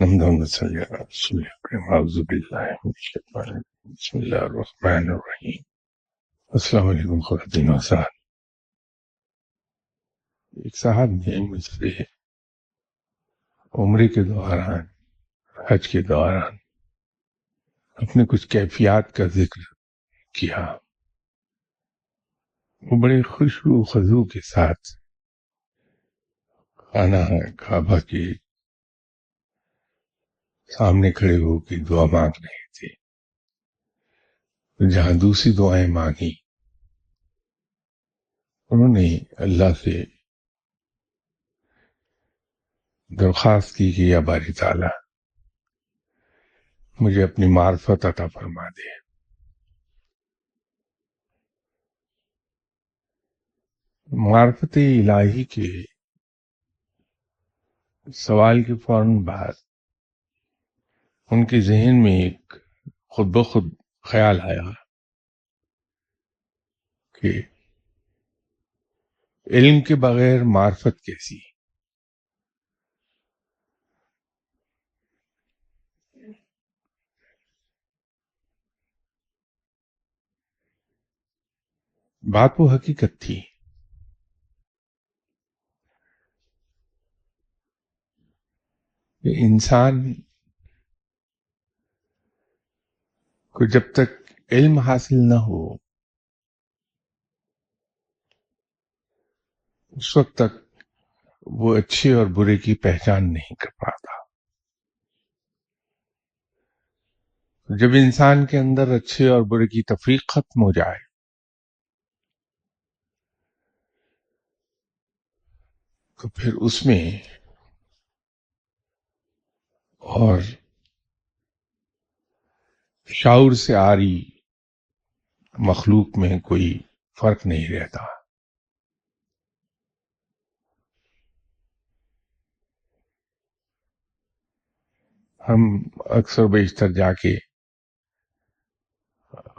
حمدا ونصلي على رسول الكريم. أعوذ بالله من الشيطان الرجيم. بسم الله الرحمن الرحیم. السلام علیکم خواتین و حضرات. ایک صاحب نے مجھ سے عمرے کے دوران، حج کے دوران اپنے کچھ کیفیات کا ذکر کیا. وہ بڑے خوشبو خضو کے ساتھ خانہ کعبہ کے سامنے کھڑے ہو کے دعا مانگ رہے تھے. جہاں دوسری دعائیں مانگی، انہوں نے اللہ سے درخواست کی کہ یا باری تعالیٰ مجھے اپنی معرفت عطا فرما دے. معرفت الہی کے سوال کے فوراً بعد ان کے ذہن میں ایک خود بخود خیال آیا کہ علم کے بغیر معرفت کیسی. بات وہ حقیقت تھی. کہ انسان کو جب تک علم حاصل نہ ہو اس وقت تک وہ اچھے اور برے کی پہچان نہیں کر پاتا. جب انسان کے اندر اچھے اور برے کی تفریق ختم ہو جائے تو پھر اس میں اور شعور سے آری مخلوق میں کوئی فرق نہیں رہتا. ہم اکثر بیشتر جا کے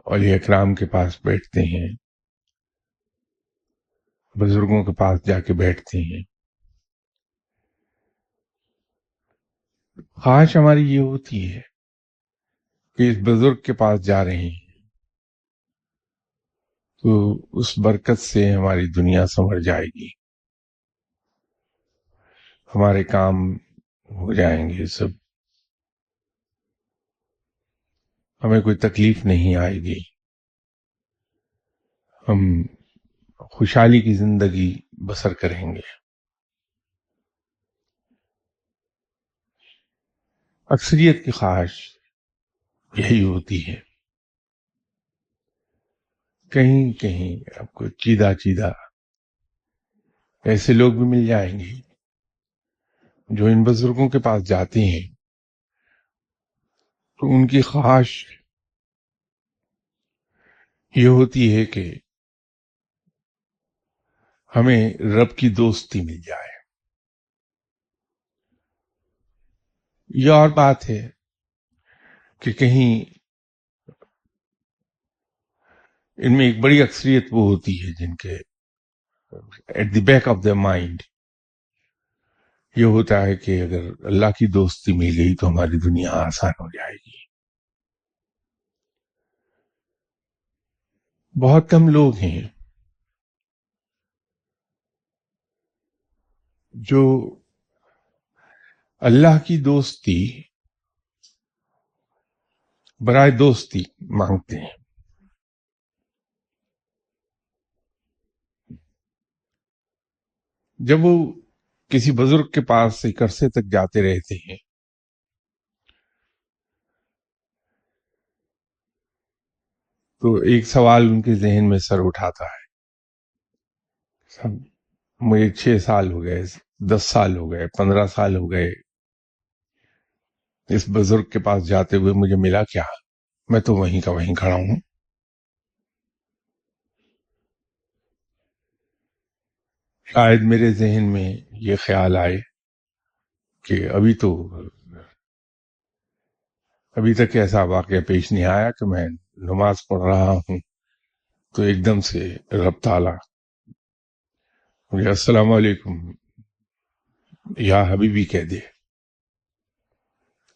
اولیاء اکرام کے پاس بیٹھتے ہیں، بزرگوں کے پاس جا کے بیٹھتے ہیں. خواہش ہماری یہ ہوتی ہے کہ اس بزرگ کے پاس جا رہے ہیں تو اس برکت سے ہماری دنیا سنور جائے گی، ہمارے کام ہو جائیں گے سب، ہمیں کوئی تکلیف نہیں آئے گی، ہم خوشحالی کی زندگی بسر کریں گے. اکثریت کی خواہش یہی ہوتی ہے. کہیں کہیں آپ کو چیدہ چیدہ ایسے لوگ بھی مل جائیں گے جو ان بزرگوں کے پاس جاتے ہیں تو ان کی خواہش یہ ہوتی ہے کہ ہمیں رب کی دوستی مل جائے. یہ اور بات ہے کہ کہیں ان میں ایک بڑی اکثریت وہ ہوتی ہے جن کے at the back of the mind یہ ہوتا ہے کہ اگر اللہ کی دوستی مل گئی تو ہماری دنیا آسان ہو جائے گی. بہت کم لوگ ہیں جو اللہ کی دوستی برائے دوستی مانگتے ہیں. جب وہ کسی بزرگ کے پاس ایک عرصے تک جاتے رہتے ہیں تو ایک سوال ان کے ذہن میں سر اٹھاتا ہے. مجھے 6 سال ہو گئے، 10 سال ہو گئے، 15 سال ہو گئے اس بزرگ کے پاس جاتے ہوئے، مجھے ملا کیا؟ میں تو وہیں کا وہیں کھڑا ہوں. شاید میرے ذہن میں یہ خیال آئے کہ ابھی تک ایسا واقعہ پیش نہیں آیا کہ میں نماز پڑھ رہا ہوں تو ایک دم سے رب تعالیٰ مجھے السلام علیکم یا حبیبی کہہ دے.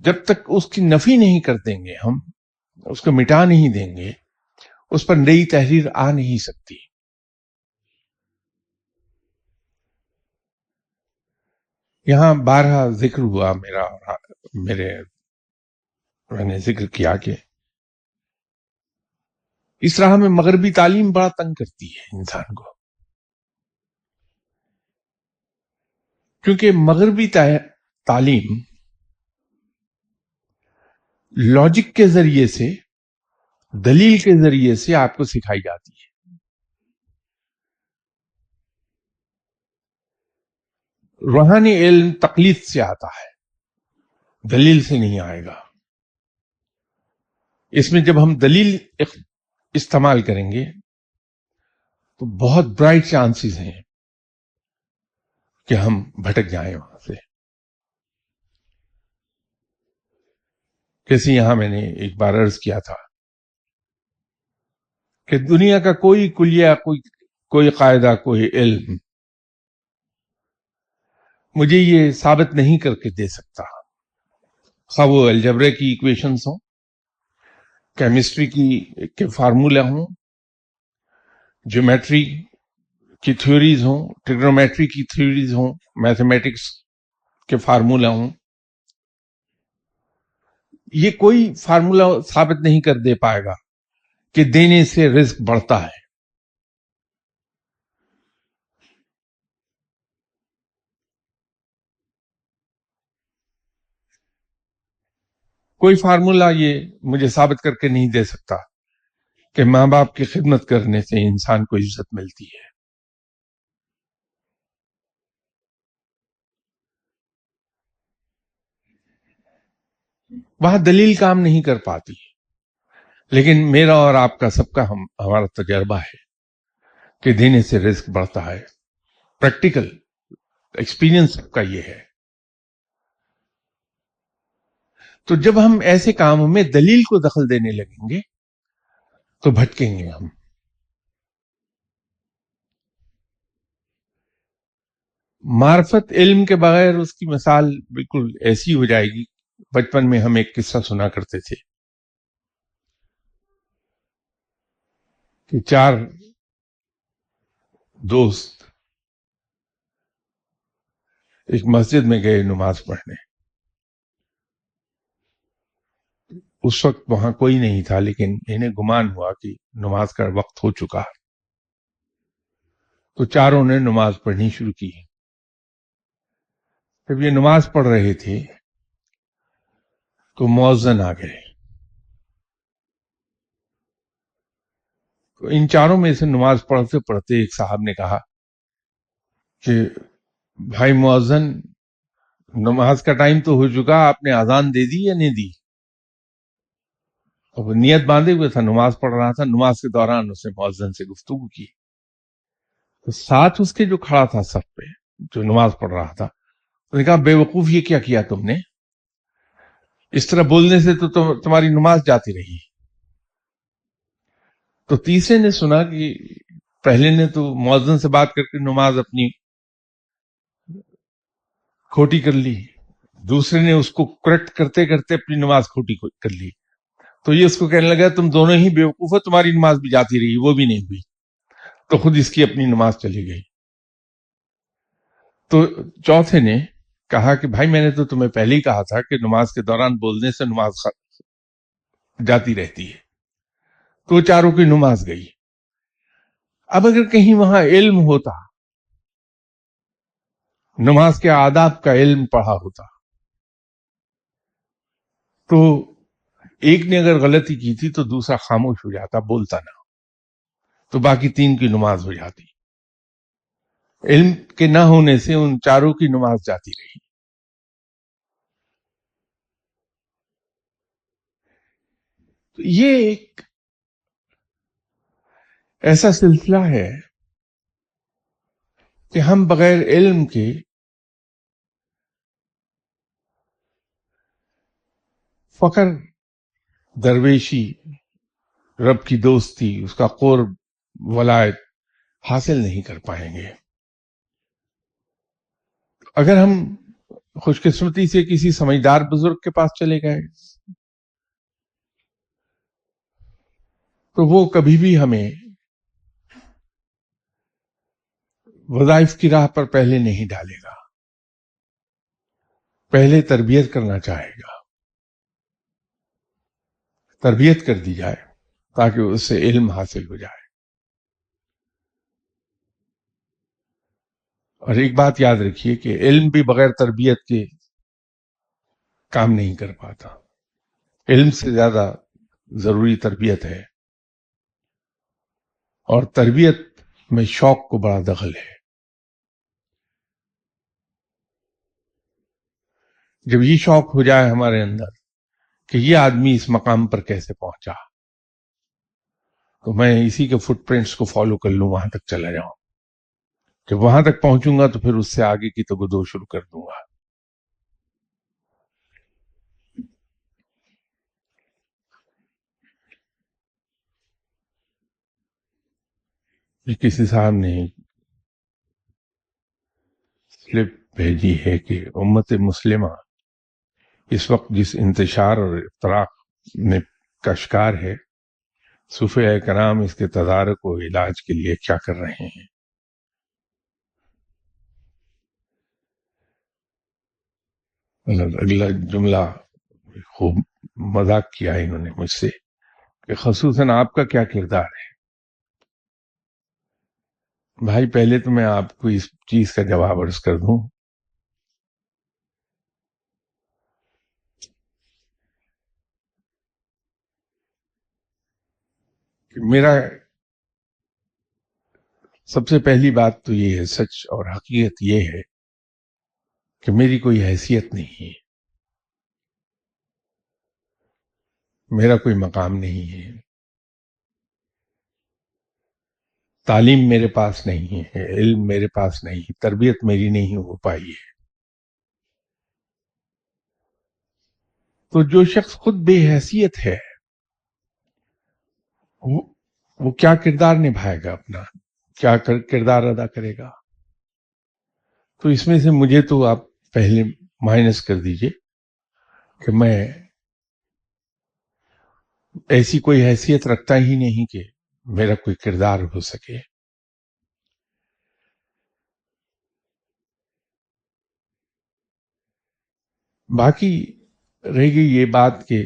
جب تک اس کی نفی نہیں کر دیں گے، ہم اس کو مٹا نہیں دیں گے، اس پر نئی تحریر آ نہیں سکتی. یہاں بارہا ذکر ہوا میں نے ذکر کیا کہ اس راہ میں مغربی تعلیم بڑا تنگ کرتی ہے انسان کو، کیونکہ مغربی تعلیم لاجک کے ذریعے سے، دلیل کے ذریعے سے آپ کو سکھائی جاتی ہے. روحانی علم تقلید سے آتا ہے، دلیل سے نہیں آئے گا. اس میں جب ہم دلیل استعمال کریں گے تو بہت برائٹ چانسز ہیں کہ ہم بھٹک جائیں وہاں سے. جیسے یہاں میں نے ایک بار عرض کیا تھا کہ دنیا کا کوئی کلیہ، کوئی قاعدہ، کوئی علم مجھے یہ ثابت نہیں کر کے دے سکتا، خواہ وہ الجبرے کی ایکویشنز ہوں، کیمسٹری کے فارمولہ ہوں، جیومیٹری کی تھیوریز ہوں، ٹریگنومیٹری کی تھیوریز ہوں، میتھمیٹکس کے فارمولہ ہوں. یہ کوئی فارمولہ ثابت نہیں کر دے پائے گا کہ دینے سے رزق بڑھتا ہے. کوئی فارمولہ یہ مجھے ثابت کر کے نہیں دے سکتا کہ ماں باپ کی خدمت کرنے سے انسان کو عزت ملتی ہے. وہاں دلیل کام نہیں کر پاتی. لیکن میرا اور آپ کا سب کا ہمارا تجربہ ہے کہ دینے سے رزق بڑھتا ہے. پریکٹیکل ایکسپیرینس سب کا یہ ہے. تو جب ہم ایسے کاموں میں دلیل کو دخل دینے لگیں گے تو بھٹکیں گے ہم. معرفت علم کے بغیر اس کی مثال بالکل ایسی ہو جائے گی. بچپن میں ہم ایک قصہ سنا کرتے تھے کہ 4 دوست ایک مسجد میں گئے نماز پڑھنے. اس وقت وہاں کوئی نہیں تھا، لیکن انہیں گمان ہوا کہ نماز کا وقت ہو چکا. تو چاروں نے نماز پڑھنی شروع کی. جب یہ نماز پڑھ رہے تھے تو مؤذن آ گئے. تو ان چاروں میں سے نماز پڑھتے پڑھتے ایک صاحب نے کہا کہ بھائی مؤذن، نماز کا ٹائم تو ہو چکا، آپ نے اذان دے دی یا نہیں دی؟ اب نیت باندھے ہوئے تھا، نماز پڑھ رہا تھا. نماز کے دوران اس نے مؤذن سے گفتگو کی. تو ساتھ اس کے جو کھڑا تھا صف پہ، جو نماز پڑھ رہا تھا، اس نے کہا بے وقوف، یہ کیا کیا تم نے؟ اس طرح بولنے سے تو تمہاری نماز جاتی رہی. تو تیسرے نے سنا کہ پہلے نے تو مؤذن سے بات کر کے نماز اپنی کھوٹی کر لی، دوسرے نے اس کو کریکٹ کرتے کرتے اپنی نماز کھوٹی کر لی. تو یہ اس کو کہنے لگا تم دونوں ہی بیوقوف ہو، تمہاری نماز بھی جاتی رہی، وہ بھی نہیں ہوئی. تو خود اس کی اپنی نماز چلی گئی. تو چوتھے نے کہا کہ بھائی میں نے تو تمہیں پہلے ہی کہا تھا کہ نماز کے دوران بولنے سے نماز جاتی رہتی ہے. تو چاروں کی نماز گئی. اب اگر کہیں وہاں علم ہوتا، نماز کے آداب کا علم پڑھا ہوتا، تو ایک نے اگر غلطی کی تھی تو دوسرا خاموش ہو جاتا، بولتا نہ، تو باقی 3 کی نماز ہو جاتی. علم کے نہ ہونے سے ان چاروں کی نماز جاتی رہی. تو یہ ایک ایسا سلسلہ ہے کہ ہم بغیر علم کے فقر، درویشی، رب کی دوستی، اس کا قرب، ولایت حاصل نہیں کر پائیں گے. اگر ہم خوش قسمتی سے کسی سمجھدار بزرگ کے پاس چلے گئے تو وہ کبھی بھی ہمیں وظائف کی راہ پر پہلے نہیں ڈالے گا، پہلے تربیت کرنا چاہے گا، تربیت کر دی جائے تاکہ اس سے علم حاصل ہو جائے۔ اور ایک بات یاد رکھیے کہ علم بھی بغیر تربیت کے کام نہیں کر پاتا، علم سے زیادہ ضروری تربیت ہے، اور تربیت میں شوق کو بڑا دخل ہے۔ جب یہ شوق ہو جائے ہمارے اندر کہ یہ آدمی اس مقام پر کیسے پہنچا، تو میں اسی کے فٹ پرنٹس کو فالو کر لوں، وہاں تک چلا جاؤں، جب وہاں تک پہنچوں گا تو پھر اس سے آگے کی تگودو شروع کر دوں گا۔ کسی صاحب نے سلپ بھیجی ہے کہ امت مسلمہ اس وقت جس انتشار اور افتراق میں کا شکار ہے، صوفیاء کرام اس کے تدارک و علاج کے لیے کیا کر رہے ہیں؟ اگلا جملہ خوب مذاق کیا انہوں نے مجھ سے کہ خصوصاً آپ کا کیا کردار ہے؟ بھائی پہلے تو میں آپ کو اس چیز کا جواب عرض کر دوں کہ میرا سب سے پہلی بات تو یہ ہے، سچ اور حقیقت یہ ہے کہ میری کوئی حیثیت نہیں ہے، میرا کوئی مقام نہیں ہے، تعلیم میرے پاس نہیں ہے، علم میرے پاس نہیں ہے، تربیت میری نہیں ہو پائی ہے۔ تو جو شخص خود بے حیثیت ہے وہ کیا کردار نبھائے گا، اپنا کیا کردار ادا کرے گا؟ تو اس میں سے مجھے تو آپ پہلے مائنس کر دیجئے کہ میں ایسی کوئی حیثیت رکھتا ہی نہیں کہ میرا کوئی کردار ہو سکے۔ باقی رہ گئی یہ بات کہ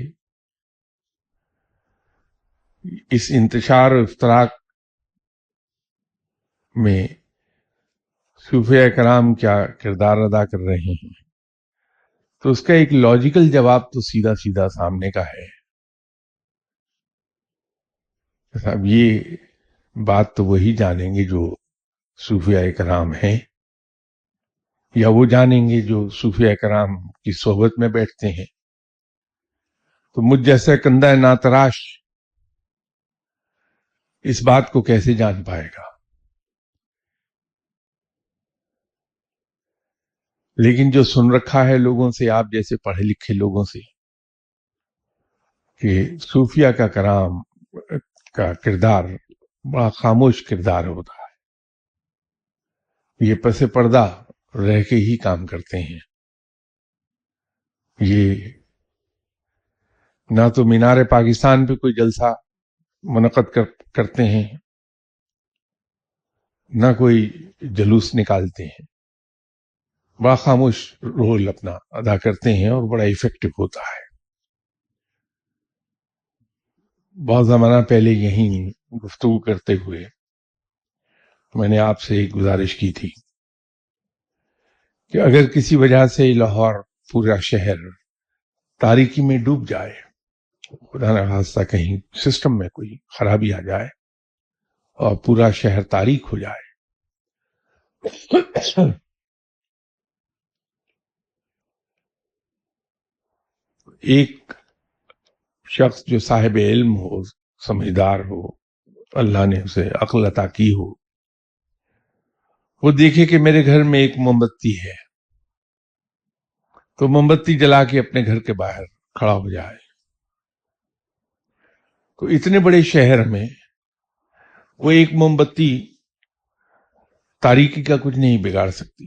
اس انتشار و افتراق میں صوفیاء کرام کیا کردار ادا کر رہے ہیں، تو اس کا ایک لاجیکل جواب تو سیدھا سیدھا سامنے کا ہے۔ اب یہ بات تو وہی جانیں گے جو صوفیاء کرام ہیں، یا وہ جانیں گے جو صوفیاء کرام کی صحبت میں بیٹھتے ہیں۔ تو مجھ جیسا کندہ ناتراش اس بات کو کیسے جان پائے گا؟ لیکن جو سن رکھا ہے لوگوں سے، آپ جیسے پڑھے لکھے لوگوں سے، کہ صوفیہ کا کرام کا کردار بڑا خاموش کردار ہوتا ہے، یہ پس پردہ رہ کے ہی کام کرتے ہیں، یہ نہ تو مینار پاکستان پہ کوئی جلسہ منعقد کرتے ہیں، نہ کوئی جلوس نکالتے ہیں، بڑا خاموش رول اپنا ادا کرتے ہیں اور بڑا ایفیکٹو ہوتا ہے۔ بہت زمانہ پہلے یہیں گفتگو کرتے ہوئے میں نے آپ سے ایک گزارش کی تھی کہ اگر کسی وجہ سے لاہور پورا شہر تاریکی میں ڈوب جائے، خدا نہ خواستہ کہیں سسٹم میں کوئی خرابی آ جائے اور پورا شہر تاریک ہو جائے، ایک شخص جو صاحب علم ہو، سمجھدار ہو، اللہ نے اسے عقل عطا کی ہو، وہ دیکھے کہ میرے گھر میں ایک موم بتی ہے تو موم بتی جلا کے اپنے گھر کے باہر کھڑا ہو جائے، تو اتنے بڑے شہر میں وہ ایک موم بتی تاریکی کا کچھ نہیں بگاڑ سکتی،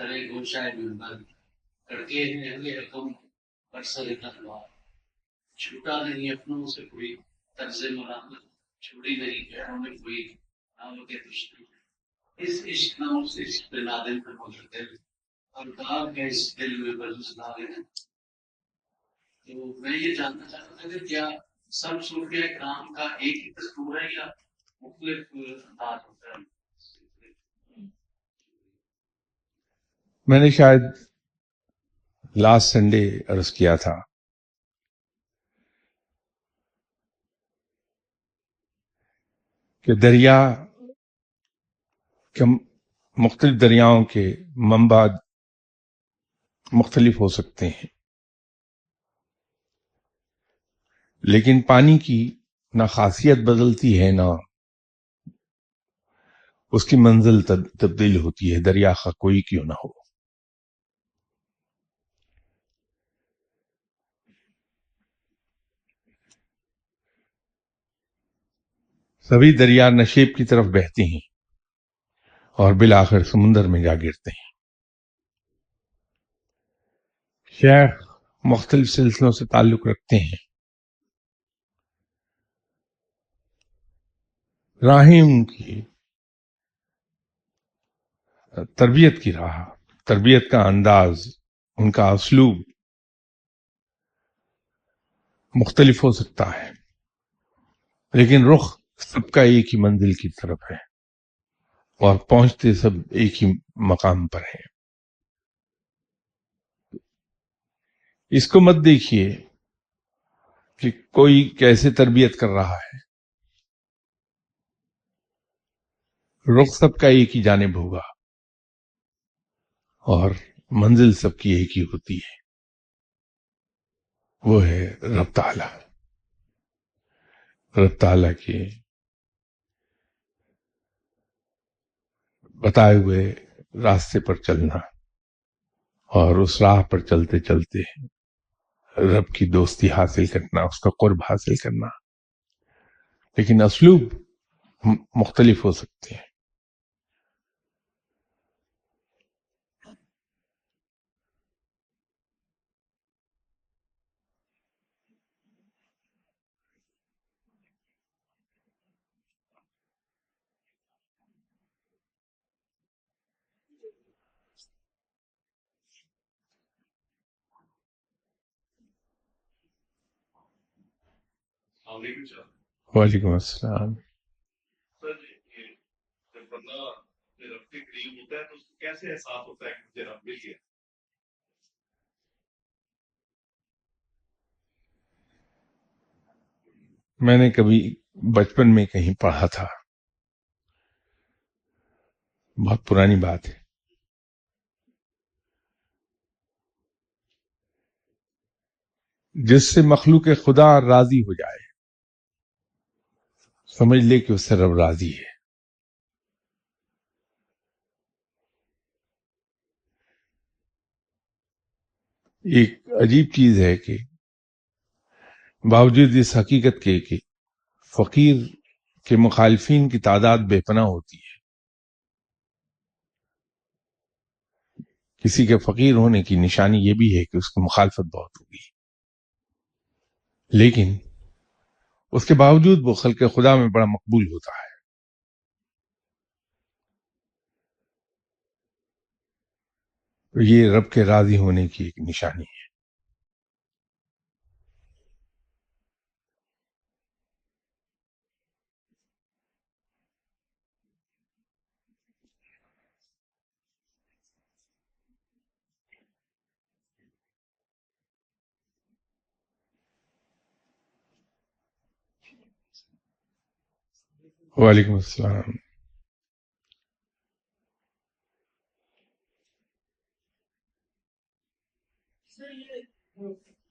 سرے گوشائے منبر کڑکے ہیں اہل حکم پر سر تلوار چھوٹا نہیں اپنوں سے کوئی طرز ملامت چھوڑی نہیں پیروں میں کوئی نام کے دشمن اس عشق نام سے عشق پہ نادم پر مگر دل اور داغ ہے اس دل میں بلوز داغ ہے. تو میں یہ جاننا چاہتا تھا کہ کیا سب صوفیاء کرام کا ایک ہی دستور ہے یا مختلف انداز ہوتا ہے؟ میں نے شاید لاسٹ سنڈے عرض کیا تھا کہ دریا کے مختلف دریاؤں کے منبع مختلف ہو سکتے ہیں، لیکن پانی کی نہ خاصیت بدلتی ہے نہ اس کی منزل تبدیل ہوتی ہے، دریا کا کوئی کیوں نہ ہو. سبھی دریا نشیب کی طرف بہتے ہیں اور بالآخر سمندر میں جا گرتے ہیں. شیخ مختلف سلسلوں سے تعلق رکھتے ہیں، راہیں ان کی تربیت کی راہ، تربیت کا انداز، ان کا اسلوب مختلف ہو سکتا ہے، لیکن رخ سب کا ایک ہی منزل کی طرف ہے اور پہنچتے سب ایک ہی مقام پر ہیں. اس کو مت دیکھیے کہ کوئی کیسے تربیت کر رہا ہے، رخ سب کا ایک ہی جانب ہوگا اور منزل سب کی ایک ہی ہوتی ہے، وہ ہے رب تعالی. رب تعالی کے بتائے ہوئے راستے پر چلنا اور اس راہ پر چلتے چلتے رب کی دوستی حاصل کرنا، اس کا قرب حاصل کرنا، لیکن اسلوب مختلف ہو سکتے ہیں. وعلیکم السلام. سر یہ جب بندہ رب کے قریب ہوتا ہے تو اس کو کیسے احساس ہوتا ہے کہ مجھے رب مل گیا؟ میں نے کبھی بچپن میں کہیں پڑھا تھا، بہت پرانی بات ہے، جس سے مخلوق خدا راضی ہو جائے سمجھ لے کہ اس سے رب راضی ہے. ایک عجیب چیز ہے کہ باوجود اس حقیقت کے کہ فقیر کے مخالفین کی تعداد بے پناہ ہوتی ہے، کسی کے فقیر ہونے کی نشانی یہ بھی ہے کہ اس کی مخالفت بہت ہوگی، لیکن اس کے باوجود وہ خلق خدا میں بڑا مقبول ہوتا ہے. تو یہ رب کے راضی ہونے کی ایک نشانی ہے. وعلیکم السلام. سر یہ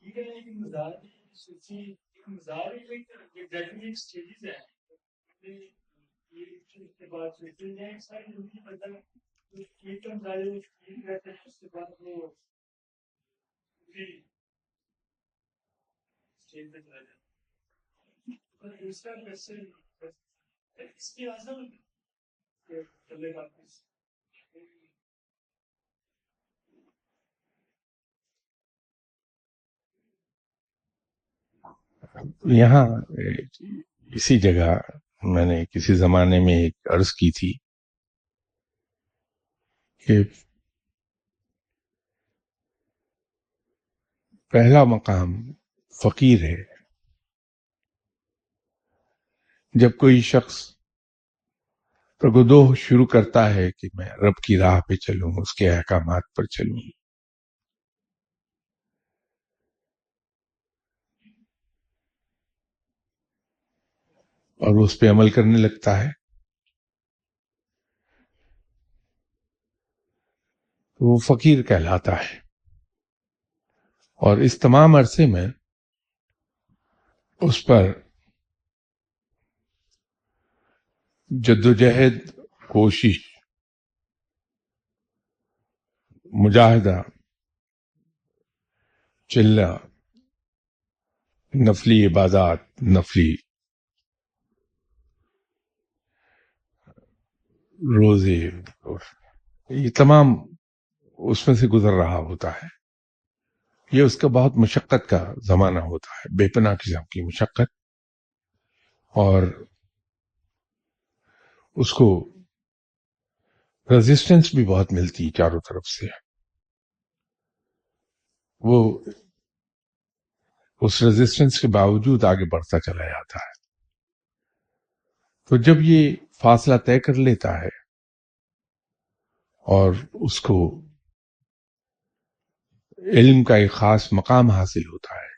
کہہ رہے ہیں کہ مزار ایک مزار ایک ڈیفینیٹ اسٹیجز ہے یہ اس کے بعد سوچتے ہیں ساری زندگی بندہ یہ تو مزار رہتے ہیں اس کے بعد وہ پوری اسٹیج پہ چلا جاتا ہے پر دوسرا کیسے اس کی اعظم چلے گا یہاں اسی جگہ میں نے کسی زمانے میں ایک عرض کی تھی کہ پہلا مقام فقیر ہے. جب کوئی شخص تگودو شروع کرتا ہے کہ میں رب کی راہ پہ چلوں، اس کے احکامات پر چلوں، اور اس پہ عمل کرنے لگتا ہے، تو وہ فقیر کہلاتا ہے. اور اس تمام عرصے میں اس پر جدوجہد، کوشش، مجاہدہ، چلہ، نفلی عبادات، نفلی روزے، یہ تمام اس میں سے گزر رہا ہوتا ہے. یہ اس کا بہت مشقت کا زمانہ ہوتا ہے، بے پناہ قسم کی مشقت، اور اس کو ریزسٹنس بھی بہت ملتی چاروں طرف سے. وہ اس ریزسٹنس کے باوجود آگے بڑھتا چلا جاتا ہے. تو جب یہ فاصلہ طے کر لیتا ہے اور اس کو علم کا ایک خاص مقام حاصل ہوتا ہے،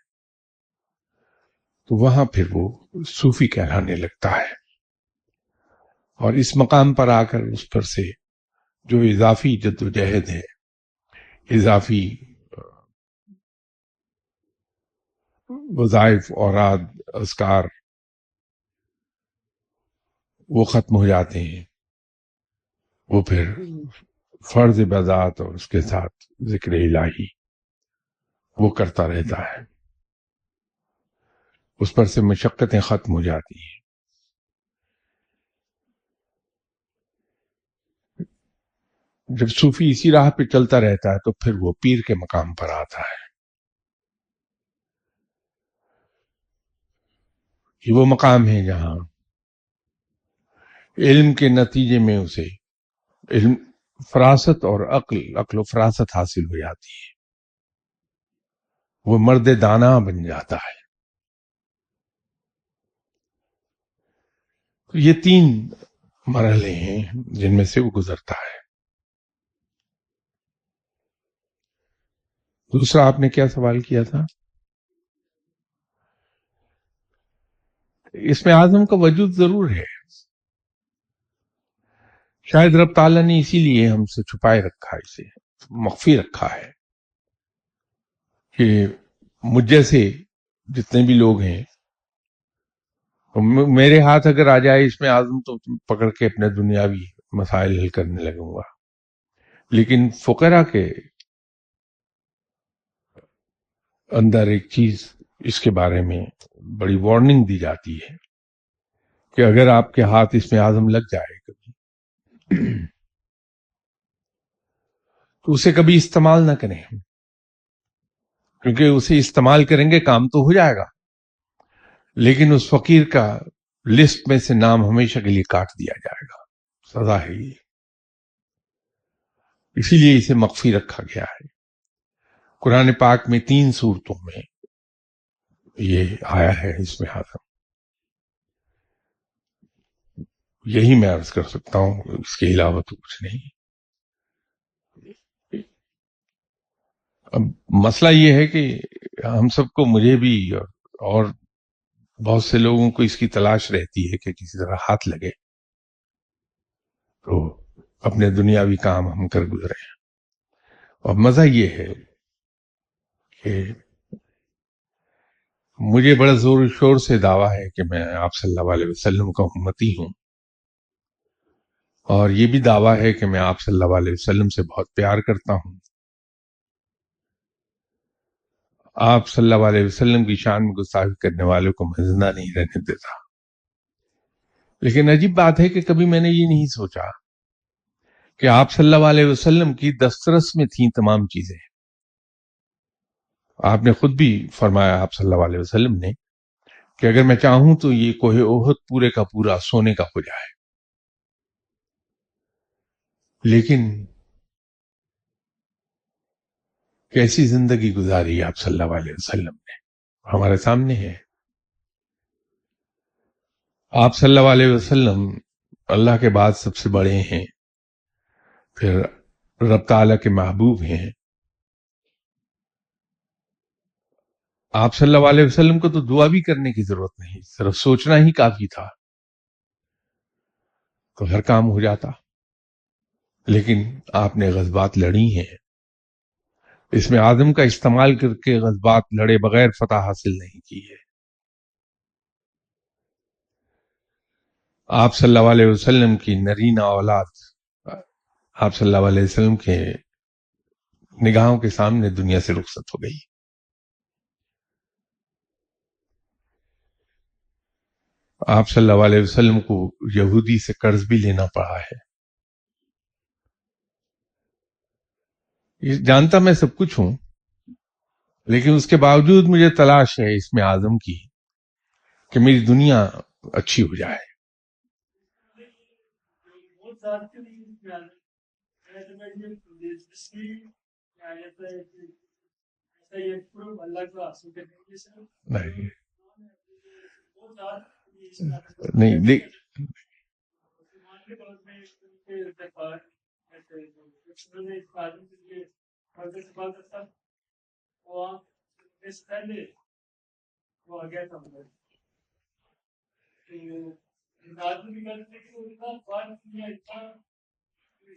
تو وہاں پھر وہ صوفی کہلانے لگتا ہے. اور اس مقام پر آ کر اس پر سے جو اضافی جدوجہد ہے، اضافی وظائف، اوراد، اذکار، وہ ختم ہو جاتے ہیں. وہ پھر فرض عبادات اور اس کے ساتھ ذکر الہی وہ کرتا رہتا ہے. اس پر سے مشقتیں ختم ہو جاتی ہیں. جب صوفی اسی راہ پہ چلتا رہتا ہے تو پھر وہ پیر کے مقام پر آتا ہے. یہ وہ مقام ہے جہاں علم کے نتیجے میں اسے علم، فراست اور عقل و فراست حاصل ہو جاتی ہے. وہ مرد دانا بن جاتا ہے. یہ 3 مرحلے ہیں جن میں سے وہ گزرتا ہے. دوسرا آپ نے کیا سوال کیا تھا؟ اس میں اعظم کا وجود ضرور ہے. شاید رب تعالیٰ نے اسی لیے ہم سے چھپائے رکھا ہے، اسے مخفی رکھا ہے، کہ مجھ جیسے جتنے بھی لوگ ہیں، میرے ہاتھ اگر آ جائے اس میں اعظم تو پکڑ کے اپنے دنیاوی مسائل حل کرنے لگوں گا. لیکن فقراء کے اندر ایک چیز اس کے بارے میں بڑی وارننگ دی جاتی ہے کہ اگر آپ کے ہاتھ اس میں اعظم لگ جائے کبھی تو اسے کبھی استعمال نہ کریں، کیونکہ اسے استعمال کریں گے کام تو ہو جائے گا، لیکن اس فقیر کا لسٹ میں سے نام ہمیشہ کے لیے کاٹ دیا جائے گا. سزا ہے یہ. اسی لیے اسے مخفی رکھا گیا ہے. قرآن پاک میں 3 صورتوں میں یہ آیا ہے اس میں اعظم. یہی میں عرض کر سکتا ہوں، اس کے علاوہ تو کچھ نہیں. اب مسئلہ یہ ہے کہ ہم سب کو، مجھے بھی اور بہت سے لوگوں کو اس کی تلاش رہتی ہے کہ کسی طرح ہاتھ لگے تو اپنے دنیاوی کام ہم کر گزرے. اور مزہ یہ ہے کہ مجھے بڑا زور و شور سے دعویٰ ہے کہ میں آپ صلی اللہ علیہ وسلم کا امتی ہوں، اور یہ بھی دعویٰ ہے کہ میں آپ صلی اللہ علیہ وسلم سے بہت پیار کرتا ہوں. آپ صلی اللہ علیہ وسلم کی شان میں گستاخی کرنے والوں کو میں زندہ نہیں رہنے دیتا. لیکن عجیب بات ہے کہ کبھی میں نے یہ نہیں سوچا کہ آپ صلی اللہ علیہ وسلم کی دسترس میں تھیں تمام چیزیں. آپ نے خود بھی فرمایا، آپ صلی اللہ علیہ وسلم نے، کہ اگر میں چاہوں تو یہ کوہ احد پورے کا پورا سونے کا ہو جائے، لیکن کیسی زندگی گزاری آپ صلی اللہ علیہ وسلم نے ہمارے سامنے ہے. آپ صلی اللہ علیہ وسلم اللہ کے بعد سب سے بڑے ہیں، پھر رب تعالیٰ کے محبوب ہیں. آپ صلی اللہ علیہ وسلم کو تو دعا بھی کرنے کی ضرورت نہیں، صرف سوچنا ہی کافی تھا تو ہر کام ہو جاتا. لیکن آپ نے غزوات لڑی ہیں، اس میں آدم کا استعمال کر کے غزوات لڑے بغیر فتح حاصل نہیں کی ہے. آپ صلی اللہ علیہ وسلم کی نرینہ اولاد آپ صلی اللہ علیہ وسلم کے نگاہوں کے سامنے دنیا سے رخصت ہو گئی. آپ صلی اللہ علیہ وسلم کو یہودی سے قرض بھی لینا پڑا ہے. جانتا میں سب کچھ ہوں، لیکن اس کے باوجود مجھے تلاش ہے اس میں اعظم کی کہ میری دنیا اچھی ہو جائے. نہیں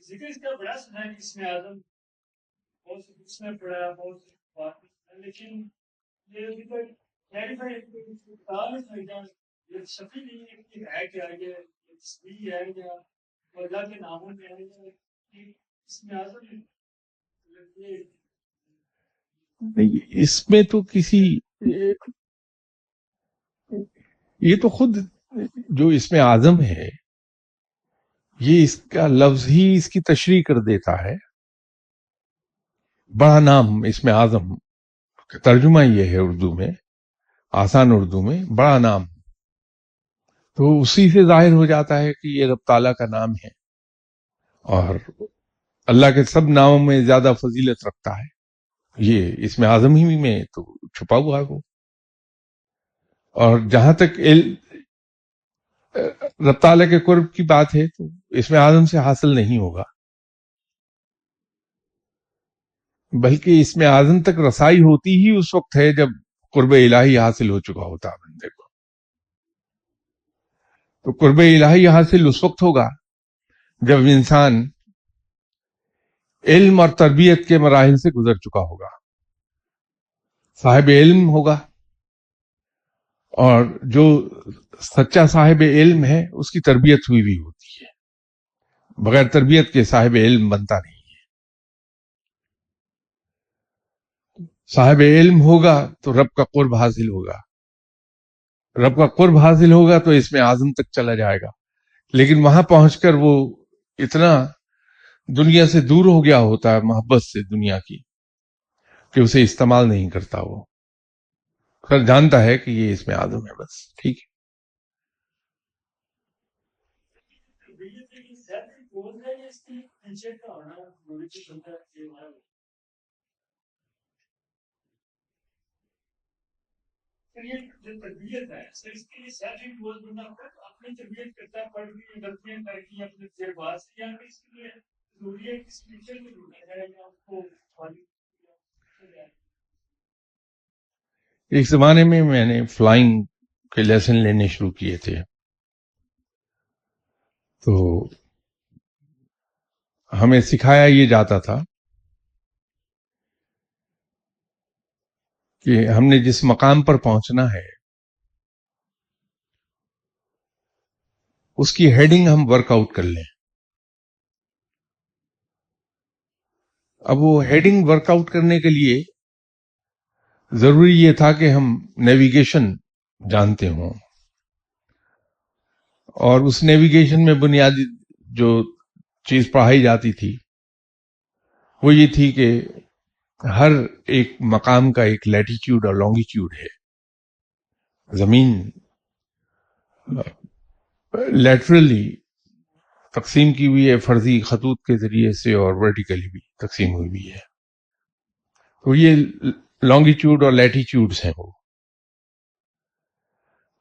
ذکر اس کا بڑا سنا ہے کہ اس میں اعظم بہت کچھ نے پڑھا بہت بات، لیکن یہ ابھی تک کلیریفائی یہ شفیع نہیں ہے کہ ہے کیا، یہ تصویر ہے یا اللہ کے ناموں میں ہے یا اس میں اعظم اس میں تو کسی یہ تو خود جو اس میں اعظم ہے یہ اس کا لفظ ہی اس کی تشریح کر دیتا ہے. بڑا نام اس میں اعظم ترجمہ یہ ہے اردو میں، آسان اردو میں بڑا نام، تو اسی سے ظاہر ہو جاتا ہے کہ یہ رب تعالیٰ کا نام ہے اور اللہ کے سب ناموں میں زیادہ فضیلت رکھتا ہے. یہ اس میں اعظم ہی میں تو چھپا ہوا ہے وہ. اور جہاں تک رب تعالیٰ کے قرب کی بات ہے تو اس میں اعظم سے حاصل نہیں ہوگا، بلکہ اس میں اعظم تک رسائی ہوتی ہی اس وقت ہے جب قرب الہی حاصل ہو چکا ہوتا ہے بندے کو. تو قرب الہی حاصل اس وقت ہوگا جب انسان علم اور تربیت کے مراحل سے گزر چکا ہوگا، صاحب علم ہوگا، اور جو سچا صاحب علم ہے اس کی تربیت ہوئی بھی ہوتی ہے. بغیر تربیت کے صاحب علم بنتا نہیں ہے. صاحب علم ہوگا تو رب کا قرب حاصل ہوگا، رب کا قرب حاصل ہوگا تو اس میں اعظم تک چلا جائے گا. لیکن وہاں پہنچ کر وہ اتنا دنیا سے دور ہو گیا ہوتا ہے، محبت سے دنیا کی، کہ اسے استعمال نہیں کرتا. وہ خیر جانتا ہے کہ یہ اس میں اعظم ہے، بس ٹھیک ہے. تربیت ہے اس کے لیے سیلف امپوز بننا اپنی تربیت کرتا ہے، پڑھ کی غلطیاں کر کی اپنے سے بات سے، یا اس کے لیے ضروری ہے کس ٹیچر میں ضرورت ہے یا آپ کو ایک زمانے میں میں نے فلائنگ کے لیسن لینے شروع کیے تھے، تو ہمیں سکھایا یہ جاتا تھا کہ ہم نے جس مقام پر پہنچنا ہے اس کی ہیڈنگ ہم ورک آؤٹ کر لیں. اب وہ ہیڈنگ ورک آؤٹ کرنے کے لیے ضروری یہ تھا کہ ہم نیویگیشن جانتے ہوں، اور اس نیویگیشن میں بنیادی جو چیز پڑھائی جاتی تھی وہ یہ تھی کہ ہر ایک مقام کا ایک لیٹیٹیوڈ اور لانگیٹیوڈ ہے، زمین لیٹرلی تقسیم کی ہوئی ہے فرضی خطوط کے ذریعے سے اور ورٹیکلی بھی تقسیم ہوئی ہوئی ہے. تو یہ لانگیٹیوڈ اور لیٹیٹیوڈز ہیں وہ.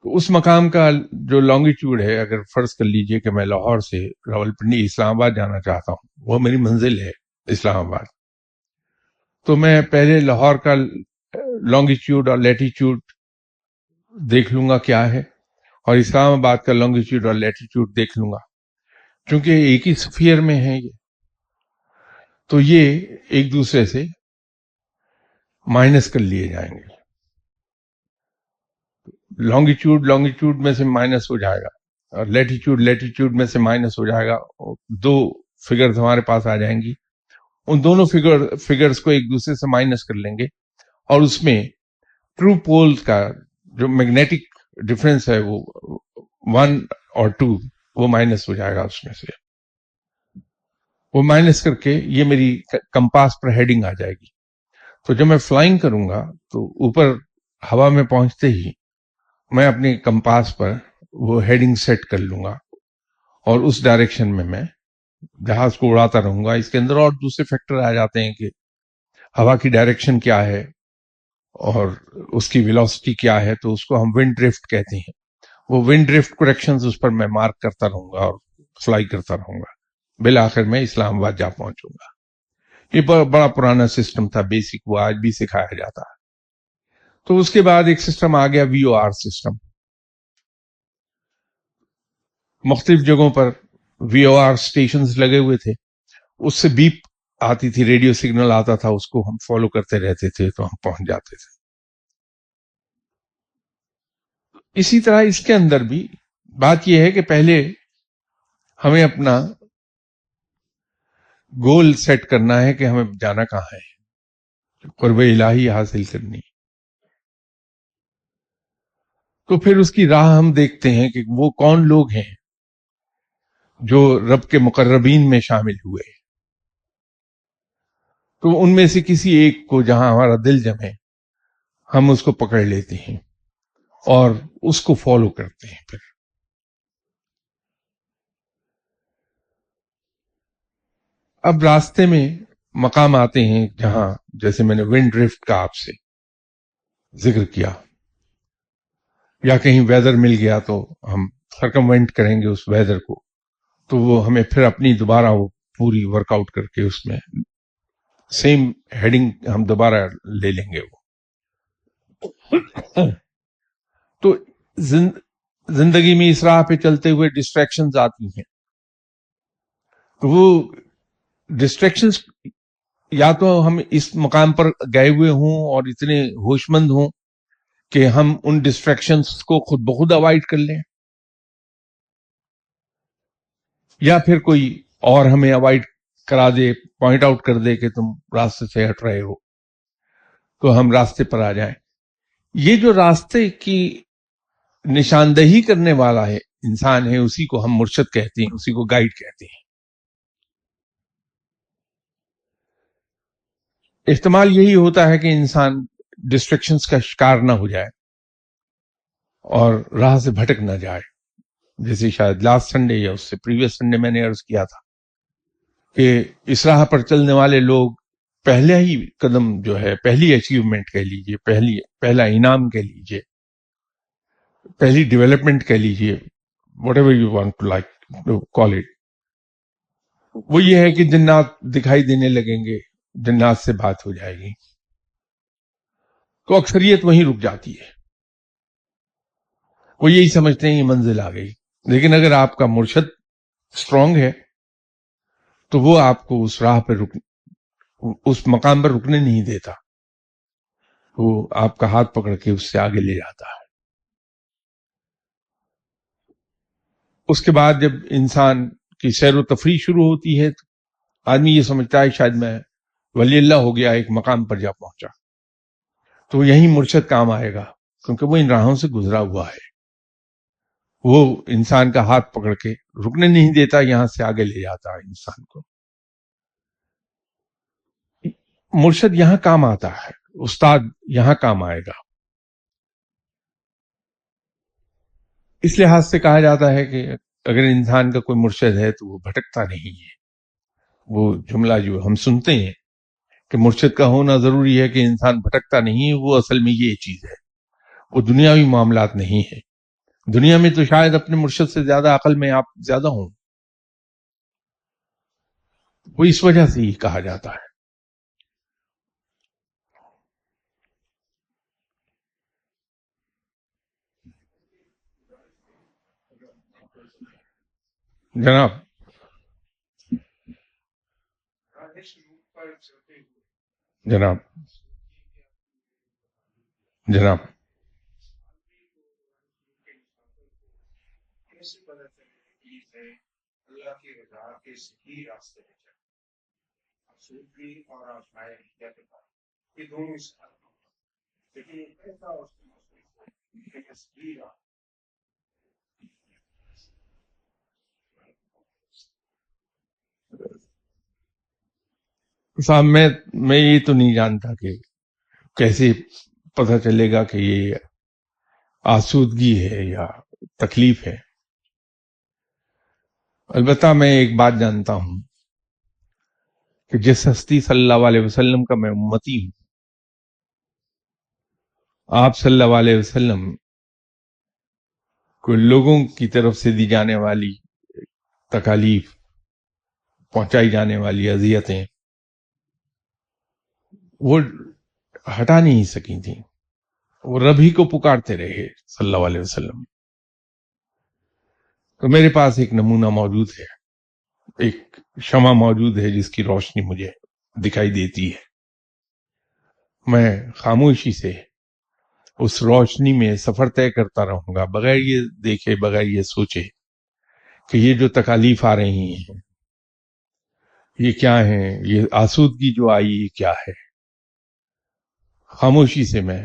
تو اس مقام کا جو لانگیٹیوڈ ہے، اگر فرض کر لیجئے کہ میں لاہور سے راولپنڈی اسلام آباد جانا چاہتا ہوں، وہ میری منزل ہے اسلام آباد، تو میں پہلے لاہور کا لانگیٹیوڈ اور لیٹیٹیوڈ دیکھ لوں گا کیا ہے، اور اسلام آباد کا لانگیٹیوڈ اور لیٹیٹیوڈ دیکھ لوں گا. چونکہ ایک ہی سفیر میں ہے یہ، تو یہ ایک دوسرے سے مائنس کر لیے جائیں گے. لانگیٹیوڈ میں سے مائنس ہو جائے گا، اور لیٹیٹیوڈ میں سے مائنس ہو جائے گا. دو فگرز ہمارے پاس آ جائیں گی، ان دونوں فگرز کو ایک دوسرے سے مائنس کر لیں گے، اور اس میں ٹرو پول کا جو میگنیٹک ڈفرنس ہے وہ 1 اور 2 وہ مائنس ہو جائے گا. اس میں سے وہ مائنس کر کے یہ میری کمپاس پر ہیڈنگ آ جائے گی. تو جب میں فلائنگ کروں گا تو اوپر ہوا میں پہنچتے ہی میں اپنے کمپاس پر وہ ہیڈنگ سیٹ کر لوں گا، اور اس ڈائریکشن میں جہاز کو اڑاتا رہوں گا. اس کے اندر اور دوسرے فیکٹر آ جاتے ہیں کہ ہوا کی ڈائریکشن کیا ہے اور اس کی ویلوسٹی کیا ہے، تو اس کو ہم ونڈ ڈرفٹ کہتے ہیں. وہ ونڈ ڈرفٹ کریکشنز اس پر میں مارک کرتا رہوں گا اور فلائی کرتا رہوں گا. بالآخر میں اسلام آباد جا پہنچوں گا. یہ بڑا پرانا سسٹم تھا، بیسک، وہ آج بھی سکھایا جاتا ہے. تو اس کے بعد ایک سسٹم آ گیا VOR سسٹم. مختلف جگہوں پر VOR سٹیشنز لگے ہوئے تھے، اس سے بیپ آتی تھی، ریڈیو سگنل آتا تھا، اس کو ہم فالو کرتے رہتے تھے تو ہم پہنچ جاتے تھے. اسی طرح اس کے اندر بھی بات یہ ہے کہ پہلے ہمیں اپنا گول سیٹ کرنا ہے کہ ہمیں جانا کہاں ہے، قرب الہی حاصل کرنی. تو پھر اس کی راہ ہم دیکھتے ہیں کہ وہ کون لوگ ہیں جو رب کے مقربین میں شامل ہوئے. تو ان میں سے کسی ایک کو جہاں ہمارا دل جمے ہم اس کو پکڑ لیتے ہیں اور اس کو فالو کرتے ہیں. پھر اب راستے میں مقام آتے ہیں جہاں، جیسے میں نے ونڈ ڈرفٹ کا آپ سے ذکر کیا، یا کہیں ویدر مل گیا تو ہم سرکموینٹ کریں گے اس ویدر کو، تو وہ ہمیں پھر اپنی دوبارہ وہ پوری ورک آؤٹ کر کے اس میں سیم ہیڈنگ ہم دوبارہ لے لیں گے. وہ تو زندگی میں اس راہ پہ چلتے ہوئے ڈسٹریکشنز آتی ہیں. تو وہ ڈسٹریکشنز یا تو ہم اس مقام پر گئے ہوئے ہوں اور اتنے ہوش مند ہوں کہ ہم ان ڈسٹریکشنز کو خود بخود اوائڈ کر لیں، یا پھر کوئی اور ہمیں اوائڈ کرا دے، پوائنٹ آؤٹ کر دے کہ تم راستے سے ہٹ رہے ہو، تو ہم راستے پر آ جائیں. یہ جو راستے کی نشاندہی کرنے والا ہے انسان ہے، اسی کو ہم مرشد کہتے ہیں، اسی کو گائیڈ کہتے ہیں. احتمال یہی ہوتا ہے کہ انسان ڈسٹریکشنز کا شکار نہ ہو جائے اور راہ سے بھٹک نہ جائے. جیسے شاید لاسٹ سنڈے یا اس سے پریویس سنڈے میں نے عرض کیا تھا کہ اس راہ پر چلنے والے لوگ پہلا ہی قدم جو ہے، پہلی اچیومنٹ کہہ لیجئے، پہلا انعام کہہ لیجئے، پہلی ڈیولپمنٹ کہہ لیجئے، whatever you want to like to call it, وہ یہ ہے کہ جنات دکھائی دینے لگیں گے، جنات سے بات ہو جائے گی. تو اکثریت وہیں رک جاتی ہے، وہ یہی سمجھتے ہیں یہ منزل آ گئی. لیکن اگر آپ کا مرشد اسٹرانگ ہے تو وہ آپ کو اس راہ پہ اس مقام پر رکنے نہیں دیتا، وہ آپ کا ہاتھ پکڑ کے اس سے آگے لے جاتا ہے. اس کے بعد جب انسان کی سیر و تفریح شروع ہوتی ہے تو آدمی یہ سمجھتا ہے شاید میں ولی اللہ ہو گیا، ایک مقام پر جا پہنچا. تو یہی مرشد کام آئے گا، کیونکہ وہ ان راہوں سے گزرا ہوا ہے. وہ انسان کا ہاتھ پکڑ کے رکنے نہیں دیتا، یہاں سے آگے لے جاتا ہے انسان کو. مرشد یہاں کام آتا ہے، استاد یہاں کام آئے گا. اس لحاظ سے کہا جاتا ہے کہ اگر انسان کا کوئی مرشد ہے تو وہ بھٹکتا نہیں ہے. وہ جملہ جو ہم سنتے ہیں کہ مرشد کا ہونا ضروری ہے کہ انسان بھٹکتا نہیں ہے، وہ اصل میں یہ چیز ہے. وہ دنیاوی معاملات نہیں ہے. دنیا میں تو شاید اپنے مرشد سے زیادہ عقل میں آپ زیادہ ہوں، وہ اس وجہ سے ہی کہا جاتا ہے. جناب جناب جناب کیسے پتا چلے کہ اللہ کی رضا کے صحیح راستے پہ چلے؟ صوفی اور آزمائش کیا کہتا ہے یہ دونوں ساتھ ہیں. لیکن یہ ایسا اس کی صحیح راہ صاحب میں یہ تو نہیں جانتا کہ کیسے پتہ چلے گا کہ یہ آسودگی ہے یا تکلیف ہے. البتہ میں ایک بات جانتا ہوں کہ جس ہستی صلی اللہ علیہ وسلم کا میں امتی ہوں، آپ صلی اللہ علیہ وسلم کو لوگوں کی طرف سے دی جانے والی تکالیف، پہنچائی جانے والی اذیتیں، وہ ہٹا نہیں سکی تھیں. وہ رب ہی کو پکارتے رہے صلی اللہ علیہ وسلم. تو میرے پاس ایک نمونہ موجود ہے، ایک شمع موجود ہے جس کی روشنی مجھے دکھائی دیتی ہے. میں خاموشی سے اس روشنی میں سفر طے کرتا رہوں گا، بغیر یہ دیکھے، بغیر یہ سوچے کہ یہ جو تکالیف آ رہی ہیں یہ کیا ہیں، یہ آسودگی جو آئی یہ کیا ہے. خاموشی سے میں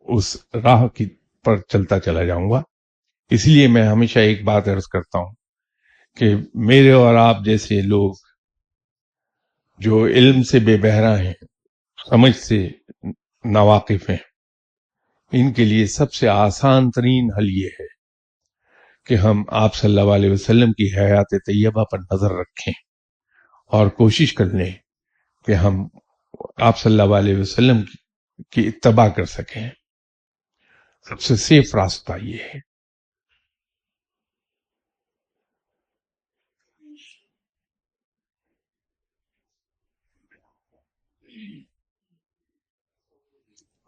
اس راہ کی پر چلتا چلا جاؤں گا. اس لیے میں ہمیشہ ایک بات عرض کرتا ہوں کہ میرے اور آپ جیسے لوگ جو علم سے بے بہرا ہیں، سمجھ سے ناواقف ہیں، ان کے لیے سب سے آسان ترین حل یہ ہے کہ ہم آپ صلی اللہ علیہ وسلم کی حیات طیبہ پر نظر رکھیں اور کوشش کر لیں کہ ہم آپ صلی اللہ علیہ وسلم کی اتباع کر سکیں. سب سے سیف راستہ یہ ہے.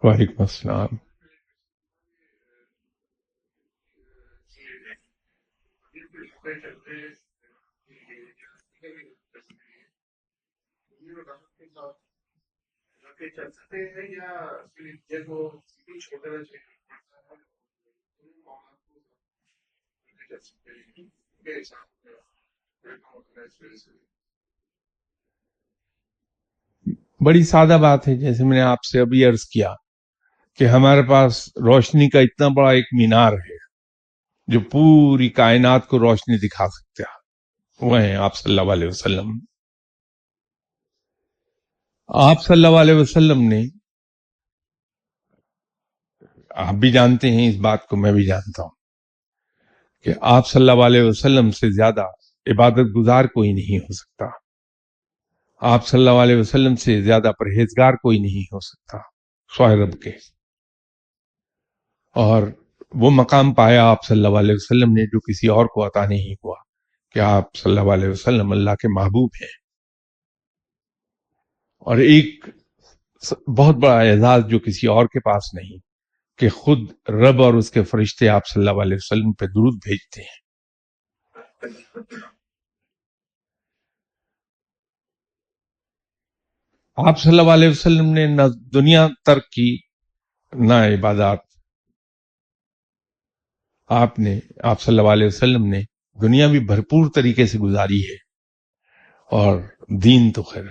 وعلیکم السلام. چلتے ہیں یا چھوٹا بڑی سادہ بات ہے، جیسے میں نے آپ سے ابھی عرض کیا کہ ہمارے پاس روشنی کا اتنا بڑا ایک مینار ہے جو پوری کائنات کو روشنی دکھا سکتا ہے، وہ ہیں آپ صلی اللہ علیہ وسلم. آپ صلی اللہ علیہ وسلم نے، آپ بھی جانتے ہیں اس بات کو، میں بھی جانتا ہوں کہ آپ صلی اللہ علیہ وسلم سے زیادہ عبادت گزار کوئی نہیں ہو سکتا. آپ صلی اللہ علیہ وسلم سے زیادہ پرہیزگار کوئی نہیں ہو سکتا سوائے رب کے. اور وہ مقام پایا آپ صلی اللہ علیہ وسلم نے جو کسی اور کو عطا نہیں ہوا کہ آپ صلی اللہ علیہ وسلم اللہ کے محبوب ہیں. اور ایک بہت بڑا اعزاز جو کسی اور کے پاس نہیں کہ خود رب اور اس کے فرشتے آپ صلی اللہ علیہ وسلم پہ درود بھیجتے ہیں. آپ صلی اللہ علیہ وسلم نے نہ دنیا ترک کی نہ عبادات. آپ صلی اللہ علیہ وسلم نے دنیا بھی بھرپور طریقے سے گزاری ہے، اور دین تو خیر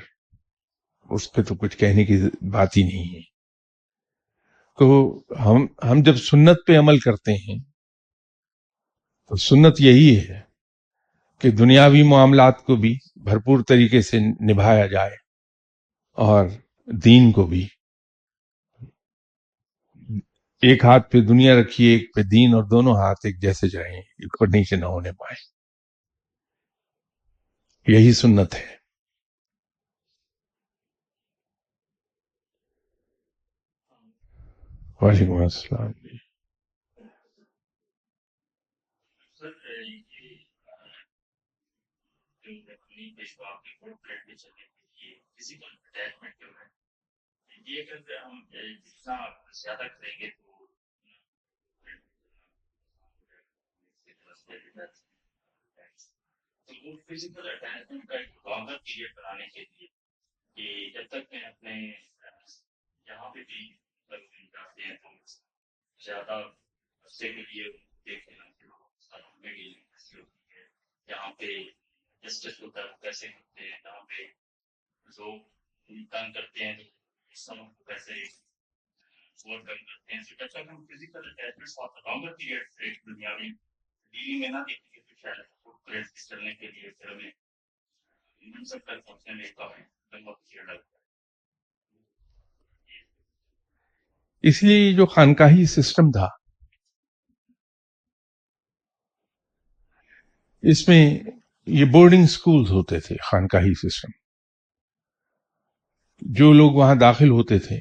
اس پہ تو کچھ کہنے کی بات ہی نہیں ہے. تو ہم جب سنت پہ عمل کرتے ہیں تو سنت یہی ہے کہ دنیاوی معاملات کو بھی بھرپور طریقے سے نبھایا جائے اور دین کو بھی. ایک ہاتھ پہ دنیا رکھیے، ایک پہ دین، اور دونوں ہاتھ ایک جیسے رہیں، اوپر نیچے نہ ہونے پائے. یہی سنت ہے. وعلیکم السلام. سر یہ جو اپنی پیشوا کی پورٹریٹ میں چلنے کے لیے فزیکل اٹیچمنٹ جو ہے، یہ اگر ہم جتنا زیادہ کریں گے تو وہ فزیکل اٹیچمنٹ کا ایک لانگر پیریڈ بنانے کے لیے کہ جب تک میں اپنے یہاں پہ بھی جاتے ہیں تو زیادہ عرصے کے لیے دیکھنا یہاں پہ جسٹس ہوتا ہے کیسے ہوتے ہیں، یہاں پہ لوگ تنگ کرتے ہیں سمجھ کو کیسے اور تنگ کرتے ہیں. جب تک ہم فزیکل اٹیچمنٹ لانگر پیریڈ ایک دنیا میں ڈیلی میں نہ دیکھیں گے تو شاید چلنے کے لیے پھر ہمیں منصب تک پہنچنے میں کافی لمبا پیریڈ لگتا ہے. اس لیے یہ جو خانقاہی سسٹم تھا، اس میں یہ بورڈنگ سکولز ہوتے تھے. خانقاہی سسٹم، جو لوگ وہاں داخل ہوتے تھے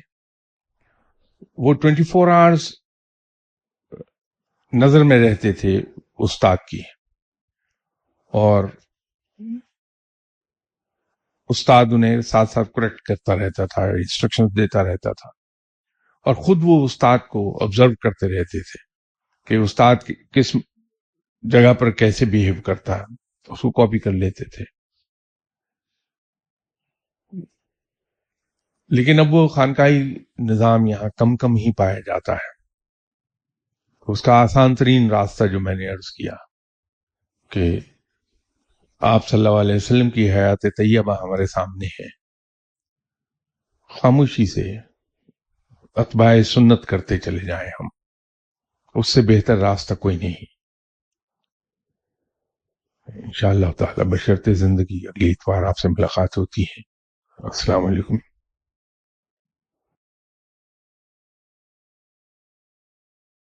وہ 24 آورز نظر میں رہتے تھے استاد کی، اور استاد انہیں ساتھ ساتھ کریکٹ کرتا رہتا تھا، انسٹرکشن دیتا رہتا تھا، اور خود وہ استاد کو آبزرو کرتے رہتے تھے کہ استاد کس جگہ پر کیسے بیہیو کرتا ہے، اس کو کاپی کر لیتے تھے. لیکن اب وہ خانقاہی نظام یہاں کم ہی پایا جاتا ہے. اس کا آسان ترین راستہ جو میں نے عرض کیا کہ آپ صلی اللہ علیہ وسلم کی حیات طیبہ ہمارے سامنے ہے، خاموشی سے اتباع سنت کرتے چلے جائیں ہم، اس سے بہتر راستہ کوئی نہیں. انشاءاللہ تعالی بشرط زندگی اگلی اتوار آپ سے ملاقات ہوتی ہے. السلام علیکم.